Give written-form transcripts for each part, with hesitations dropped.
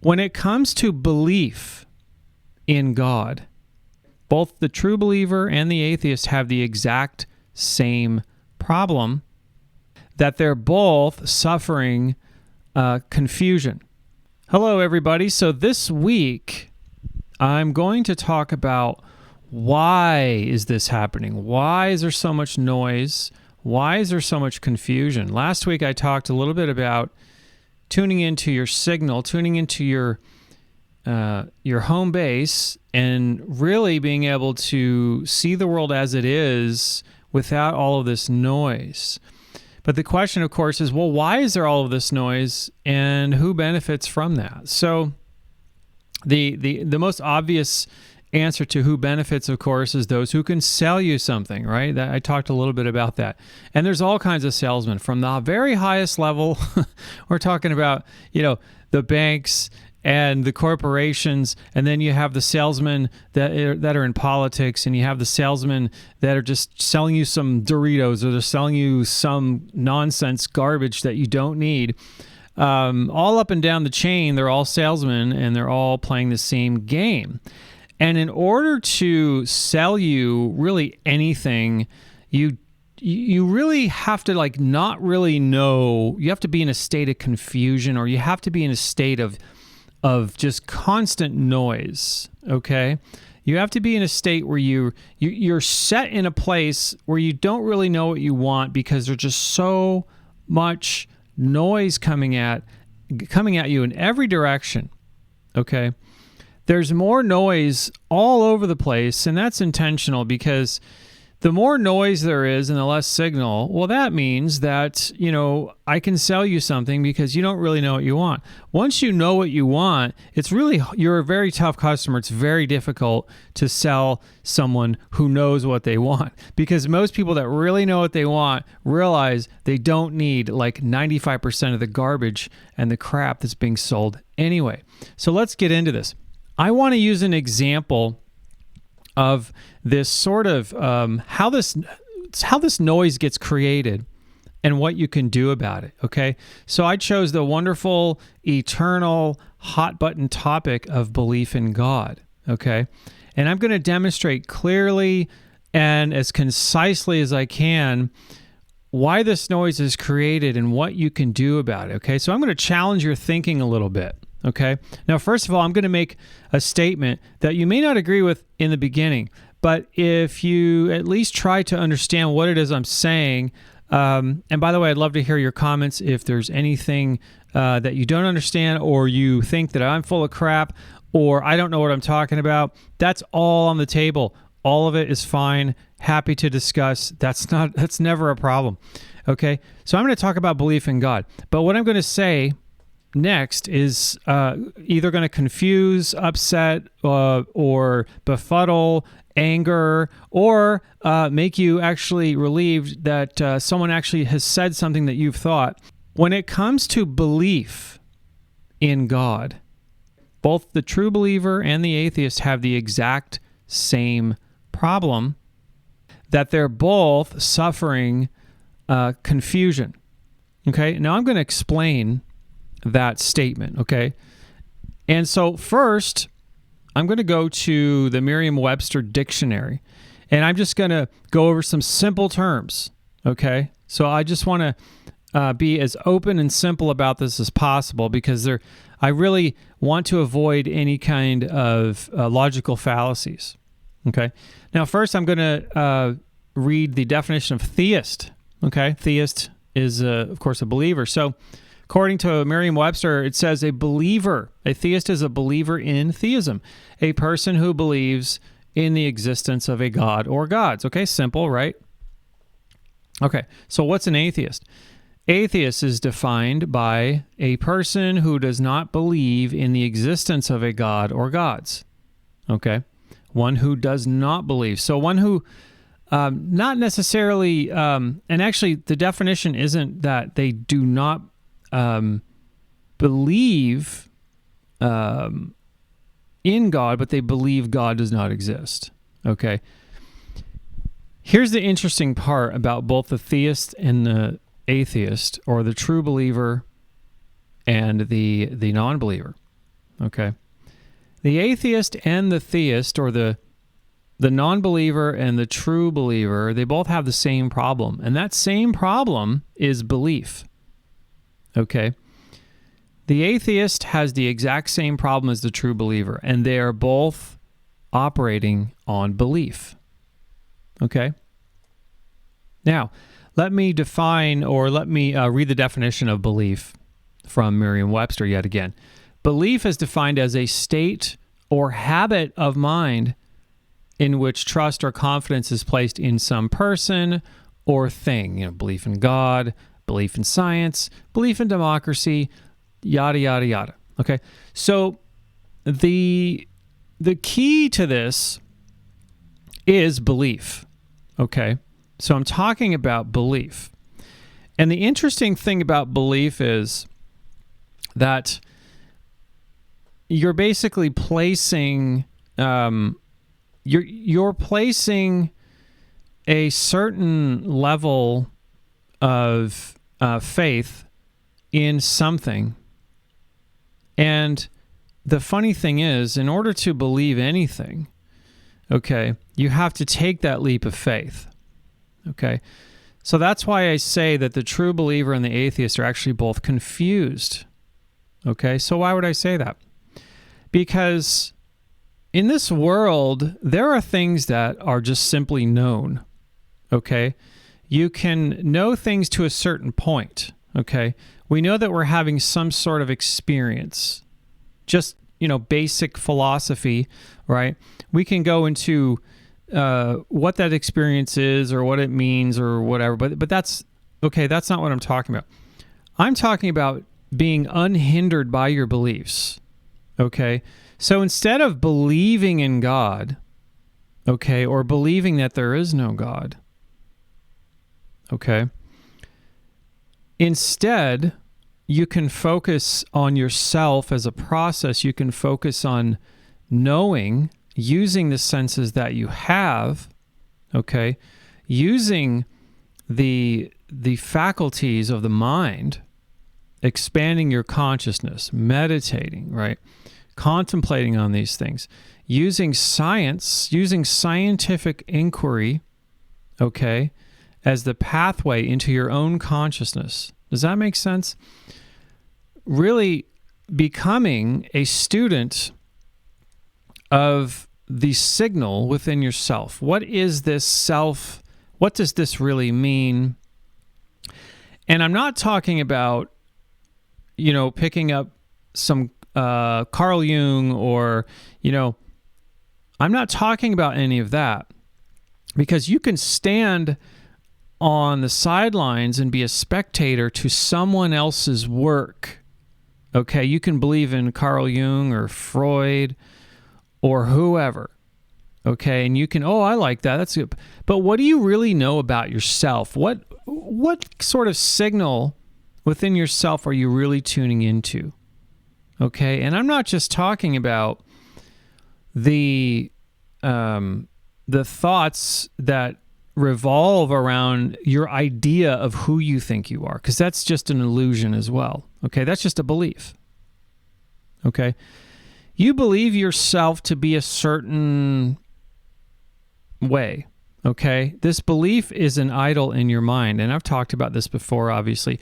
When it comes to belief in God, both the true believer and the atheist have the exact same problem, that they're both suffering confusion. Hello, everybody. So this week, I'm going to talk about why is this happening? Why is there so much noise? Why is there so much confusion? Last week, I talked a little bit about tuning into your signal, tuning into your home base, and really being able to see the world as it is without all of this noise. But the question, of course, is, well, why is there all of this noise, and who benefits from that? So the most obvious answer to who benefits, of course, is those who can sell you something, right? I talked a little bit about that. And there's all kinds of salesmen. From the very highest level, we're talking about, the banks and the corporations, and then you have the salesmen that are in politics, and you have the salesmen that are just selling you some Doritos, or they're selling you some nonsense garbage that you don't need. All up and down the chain, they're all salesmen, and they're all playing the same game. And in order to sell you really anything, you really have to not really know. You have to be in a state of confusion, or you have to be in a state of just constant noise. Okay, you have to be in a state where you're set in a place where you don't really know what you want, because there's just so much noise coming at you in every direction. Okay. There's more noise all over the place, and that's intentional, because the more noise there is and the less signal, well, that means that, I can sell you something because you don't really know what you want. Once you know what you want, you're a very tough customer. It's very difficult to sell someone who knows what they want, because most people that really know what they want realize they don't need 95% of the garbage and the crap that's being sold anyway. So let's get into this. I want to use an example of this sort of how this noise gets created and what you can do about it, okay? So I chose the wonderful, eternal, hot button topic of belief in God, okay? And I'm going to demonstrate clearly and as concisely as I can why this noise is created and what you can do about it, okay? So I'm going to challenge your thinking a little bit. Okay. Now, first of all, I'm going to make a statement that you may not agree with in the beginning, but if you at least try to understand what it is I'm saying, and by the way, I'd love to hear your comments if there's anything that you don't understand, or you think that I'm full of crap, or I don't know what I'm talking about. That's all on the table. All of it is fine. Happy to discuss. That's never a problem. Okay. So I'm going to talk about belief in God, but what I'm going to say next is either going to confuse, upset, or befuddle, anger, or make you actually relieved that someone actually has said something that you've thought. When it comes to belief in God, both the true believer and the atheist have the exact same problem, that they're both suffering confusion. Okay, now I'm going to explain that statement, okay? And so first, I'm going to go to the Merriam-Webster dictionary, and I'm just going to go over some simple terms, okay? So I just want to be as open and simple about this as possible, because I really want to avoid any kind of logical fallacies, okay? Now, first, I'm going to read the definition of theist, okay? Theist is, of course, a believer. So according to Merriam-Webster, it says a theist is a believer in theism, a person who believes in the existence of a god or gods. Okay, simple, right? Okay, so what's an atheist? Atheist is defined by a person who does not believe in the existence of a god or gods. Okay, one who does not believe. So one who not necessarily, and actually the definition isn't that they do not believe in God, but they believe God does not exist. Okay. Here's the interesting part about both the theist and the atheist, or the true believer and the non-believer. okay? The atheist and the theist, or the non-believer and the true believer, they both have the same problem. And that same problem is belief, okay? The atheist has the exact same problem as the true believer, and they are both operating on belief, okay? Now, let me define, or let me read the definition of belief from Merriam-Webster yet again. Belief is defined as a state or habit of mind in which trust or confidence is placed in some person or thing. Belief in God, belief in science, belief in democracy, yada, yada, yada. Okay? So the key to this is belief. Okay? So I'm talking about belief. And the interesting thing about belief is that you're basically placing you're placing a certain level of faith in something. And the funny thing is, in order to believe anything, okay, you have to take that leap of faith. Okay, so that's why I say that the true believer and the atheist are actually both confused. Okay, so why would I say that? Because in this world, there are things that are just simply known. Okay, you can know things to a certain point. Okay, we know that we're having some sort of experience, just basic philosophy, right? We can go into what that experience is or what it means or whatever, but that's okay. That's not what I'm talking about. I'm talking about being unhindered by your beliefs. Okay, so instead of believing in God, okay, or believing that there is no God, okay, instead you can focus on yourself as a process. You can focus on knowing, using the senses that you have, okay, using the faculties of the mind, expanding your consciousness, meditating, right, contemplating on these things, using science, using scientific inquiry, okay, as the pathway into your own consciousness. Does that make sense? Really becoming a student of the signal within yourself. What is this self? What does this really mean? And I'm not talking about, picking up some Carl Jung or, I'm not talking about any of that, because you can stand on the sidelines and be a spectator to someone else's work. Okay, you can believe in Carl Jung or Freud or whoever. Okay, and you can, I like that. That's good. But what do you really know about yourself? What sort of signal within yourself are you really tuning into? Okay, and I'm not just talking about the thoughts that revolve around your idea of who you think you are, because that's just an illusion as well. Okay, that's just a belief. Okay, you believe yourself to be a certain way. Okay, this belief is an idol in your mind, and I've talked about this before, obviously.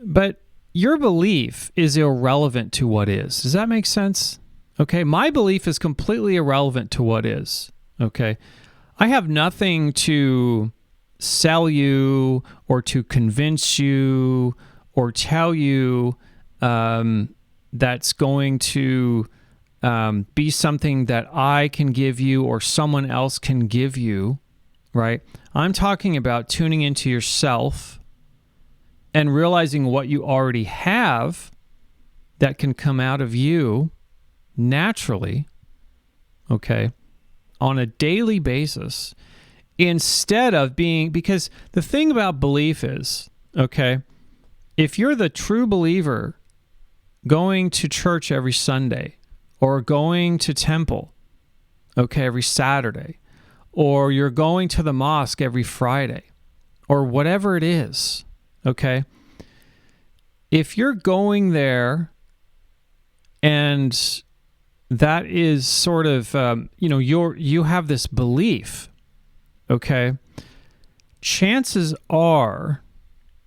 But your belief is irrelevant to what is. Does that make sense? Okay, my belief is completely irrelevant to what is. Okay, I have nothing to sell you or to convince you or tell you that's going to be something that I can give you or someone else can give you, right? I'm talking about tuning into yourself and realizing what you already have that can come out of you naturally, okay, on a daily basis, instead of being, because the thing about belief is, okay, if you're the true believer going to church every Sunday or going to temple, okay, every Saturday, or you're going to the mosque every Friday, or whatever it is, okay, if you're going there and And that is sort of, you have this belief, okay? Chances are,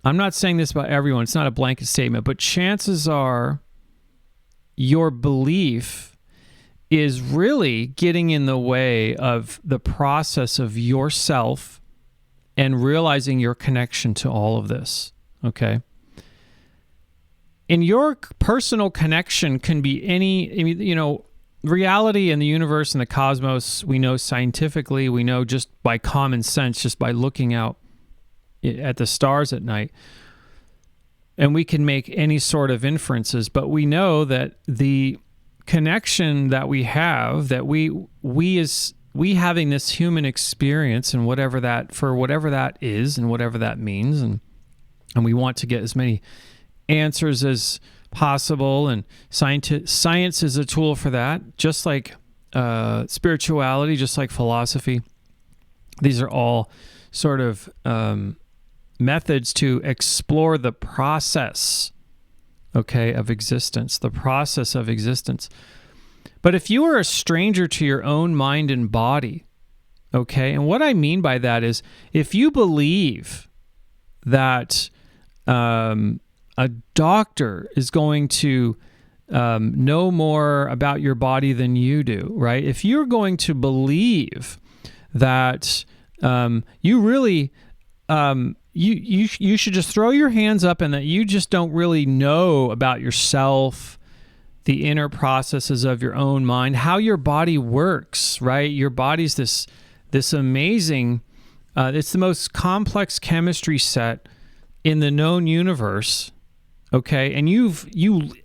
I'm not saying this about everyone, it's not a blanket statement, but chances are your belief is really getting in the way of the process of yourself and realizing your connection to all of this, okay? And your personal connection can be reality and the universe and the cosmos, we know scientifically, we know just by common sense, just by looking out at the stars at night. And we can make any sort of inferences, but we know that the connection that we have, that we having this human experience and whatever that is and whatever that means, and we want to get as many answers as possible, and science is a tool for that, just like spirituality, just like philosophy. These are all sort of methods to explore the process, okay, of existence, the process of existence. But if you are a stranger to your own mind and body, okay, and what I mean by that is if you believe that a doctor is going to know more about your body than you do, right? If you're going to believe that you really, you should just throw your hands up and that you just don't really know about yourself, the inner processes of your own mind, how your body works, right? Your body's this amazing, it's the most complex chemistry set in the known universe, okay? And you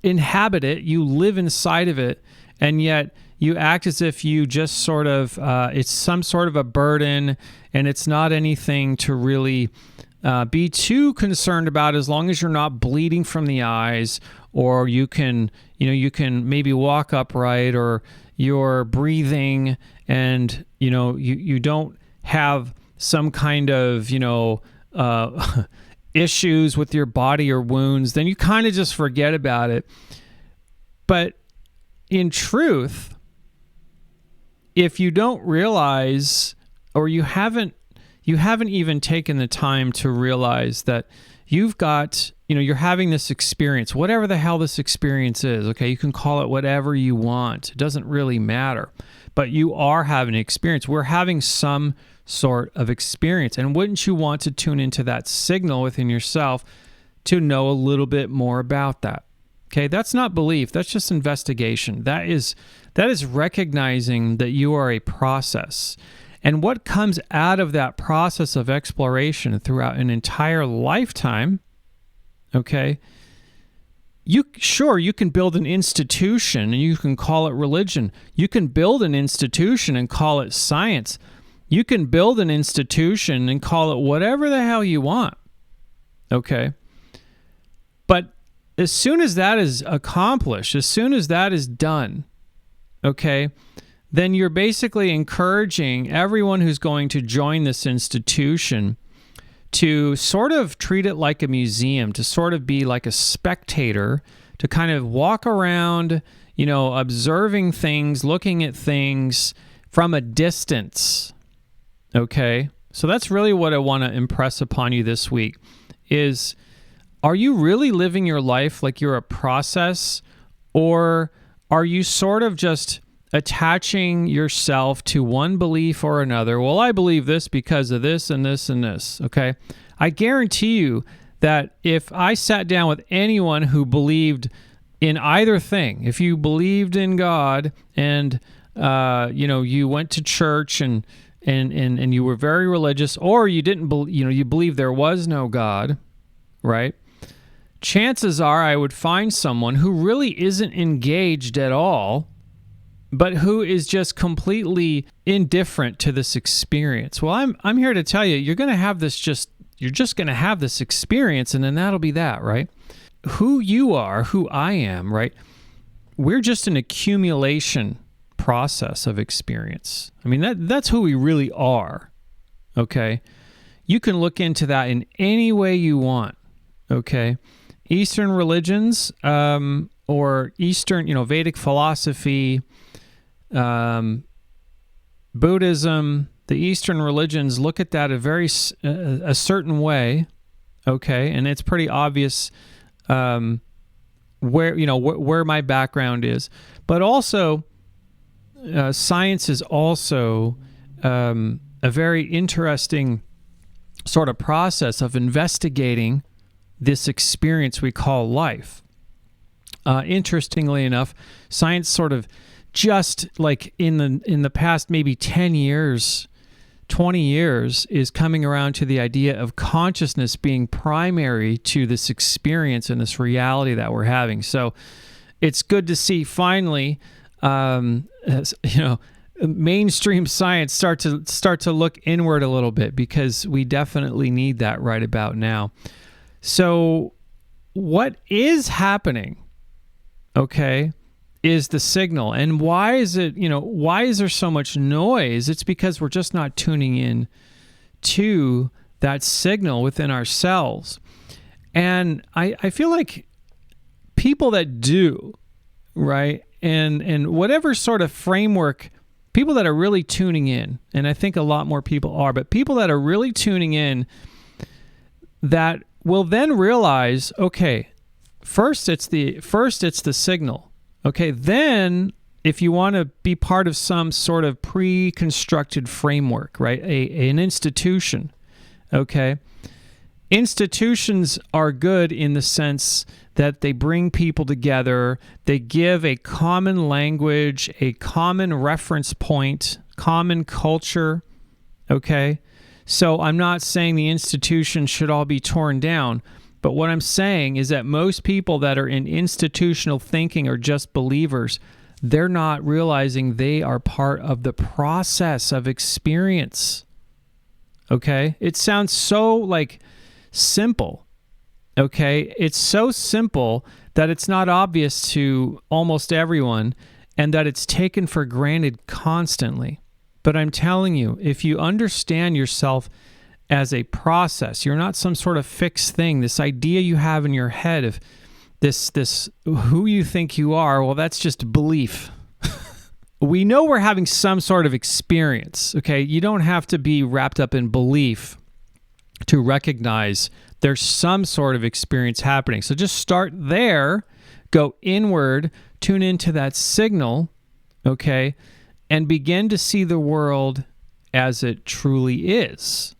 inhabit it, you live inside of it, and yet you act as if you just sort of, it's some sort of a burden, and it's not anything to really be too concerned about, as long as you're not bleeding from the eyes, or you can maybe walk upright, or you're breathing, and you don't have some kind of issues with your body or wounds, then you kind of just forget about it. But in truth, if you don't realize, or you haven't even taken the time to realize that you've got, you're having this experience, whatever the hell this experience is, okay? You can call it whatever you want. It doesn't really matter. But you are having an experience. We're having some sort of experience. And wouldn't you want to tune into that signal within yourself to know a little bit more about that? Okay, that's not belief. That's just investigation. That is recognizing that you are a process. And what comes out of that process of exploration throughout an entire lifetime, okay, you can build an institution and you can call it religion. You can build an institution and call it science. You can build an institution and call it whatever the hell you want, okay? But as soon as that is accomplished, as soon as that is done, okay, then you're basically encouraging everyone who's going to join this institution to sort of treat it like a museum, to sort of be like a spectator, to kind of walk around, observing things, looking at things from a distance. Okay, so that's really what I want to impress upon you this week is, are you really living your life like you're a process, or are you sort of just attaching yourself to one belief or another? Well, I believe this because of this and this and this, okay? I guarantee you that if I sat down with anyone who believed in either thing, if you believed in God and, you went to church and you were very religious, or you didn't you believe there was no God, right? Chances are I would find someone who really isn't engaged at all, but who is just completely indifferent to this experience. Well, I'm here to tell you, you're just going to have this experience, and then that'll be that, right? Who you are, who I am, right? We're just an accumulation process of experience. I mean, that's who we really are, okay? You can look into that in any way you want, okay? Eastern religions, or Eastern, Vedic philosophy, Buddhism, the Eastern religions look at that a certain way, okay, and it's pretty obvious where my background is, but also science is also a very interesting sort of process of investigating this experience we call life. Interestingly enough, science sort of just like in the past maybe 10 years, 20 years is coming around to the idea of consciousness being primary to this experience and this reality that we're having. So it's good to see finally, mainstream science start to look inward a little bit, because we definitely need that right about now. So what is happening, okay, is the signal. And why is there so much noise? It's because we're just not tuning in to that signal within ourselves. And I feel like people that do, right, and whatever sort of framework, people that are really tuning in, and I think a lot more people are, but people that are really tuning in, that will then realize, okay, first it's the signal. Okay, then if you want to be part of some sort of pre-constructed framework, right, an institution, okay, institutions are good in the sense that they bring people together, they give a common language, a common reference point, common culture, okay? So I'm not saying the institution should all be torn down, but what I'm saying is that most people that are in institutional thinking are just believers. They're not realizing they are part of the process of experience. Okay? It sounds so simple. Okay? It's so simple that it's not obvious to almost everyone, and that it's taken for granted constantly. But I'm telling you, if you understand yourself as a process, you're not some sort of fixed thing. This idea you have in your head of this who you think you are, well, that's just belief. We know we're having some sort of experience, okay? You don't have to be wrapped up in belief to recognize there's some sort of experience happening. So just start there, go inward, tune into that signal, okay, and begin to see the world as it truly is.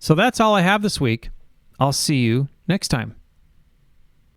So that's all I have this week. I'll see you next time.